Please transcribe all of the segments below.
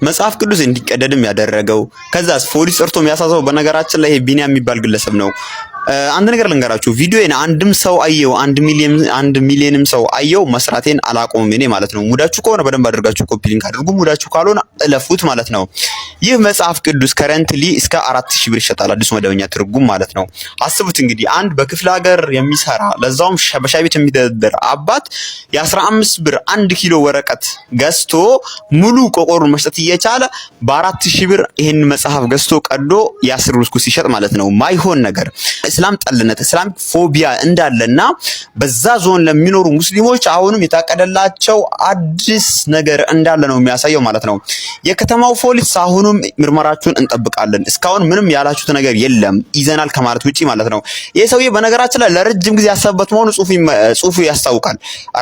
መጽሐፍ ቅዱስ እንዲቀደድም ያደረገው ከዛስ ፖሊስ ጠርቶ የሚያሳዘው በነገራችን ላይ ይሄ ቢኒያም የሚባል ግለሰብ ነው። አንድ ነገር ልንገራችሁ፣ ቪዲዮዬን አንድም ሰው አየው 1 ሚሊዮንም ሰው አየው መስራቴን አላቆምም እኔ ማለት ነው። ሙዳችሁ ከሆነ በደንብ አድርጋችሁ ኮፒ ሊንክ አድርጉ፣ ሙዳችሁ ካልሆነ እለፉት ማለት ነው። ይህ መጽሐፍ ቅዱስ ከረንትሊ እስከ 4000 ብር ይሸጣል፣ አዲሱ መደበኛ ትርጉም ማለት ነው። አስቡት እንግዲህ አንድ በክፍለ ሀገር የሚሰራ ለዛውም በሻይ ቤት የሚደረደር አባት የ15 ብር 1 ኪሎ ወረቀት ገዝቶ ሙሉ ቆቆሩን መስጠት እየቻለ በ4000 ብር ይሄን መጽሐፍ ገዝቶ ቀዶ ያስሩስኩ ሲሸጥ ማለት ነው። ማይሆን ነገር እስላም ጠልነት እስላም ፎቢያ እንዳለና በዛ ዞን ለሚኖሩ ሙስሊሞች አሁንም የታቀደላቸው አዲስ ነገር እንዳለ ነው የሚያሳየው ማለት ነው። የከተማው ፖሊስ አሁንም ምርመራችሁን እንጠብቃለን እስካሁን ምንም ያላችሁት ነገር የለም ይዘናል ከማለት ውጪ ማለት ነው። ይሄ ሰውዬ በነገራችን ላይ ለረጅም ጊዜ ያሰበበት መሆኑ ጽሁፉ ያስታውቃል።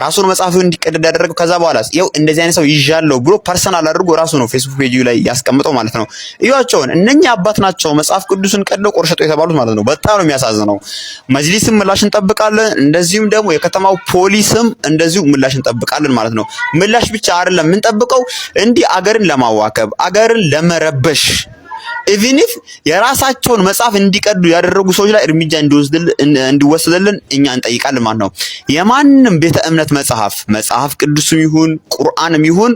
ራሱን መጽሐፉን እንዲቀደድ ያደረገው ከዛ በኋላ ይኸው እንደዚህ አይነት ሰው ይዣለሁ ብሎ ፐርሰናል አድርጎ ራሱ ነው ፌስቡክ ፔጅ ላይ ያስቀምጠው ማለት ነው። እዩዋቸውን እነኛ አባት ናቸው መጽሐፍ ቅዱስን ቀደው ቆርሸጠው የተባሉት ማለት ነው። በጣም ነው የሚያሳዝነው። መጅሊስም ምላሽ እንጠብቃለን፣ እንደዚሁም ደግሞ የከተማው ፖሊስም እንደዚሁ ምላሽ እንጠብቃለን ማለት ነው። ምላሽ ብቻ አይደለም የምንጠብቀው እንዲህ አገርን ለማዋከብ አገርን ለመረበሽ ኢቭን ኢፍ የራሳቸውን መጽሐፍ እንዲቀዱ ያደረጉ ሰዎች ላይ እርምጃ እንዲወሰድልን እኛ እንጠይቃለን ማለት ነው። የማንም ቤተ እምነት መጽሐፍ ቅዱስም ይሁን ቁርአንም ይሁን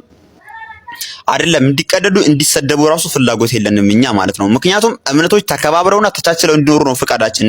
አይደለም እንዲቀደዱ እንዲሰደቡ ራሱ ፍላጎት የለንም እኛ ማለት ነው። ምክንያቱም እምነቶች ተከባብረውና ተቻችለው እንዲኖሩ ነው ፍቃዳችን።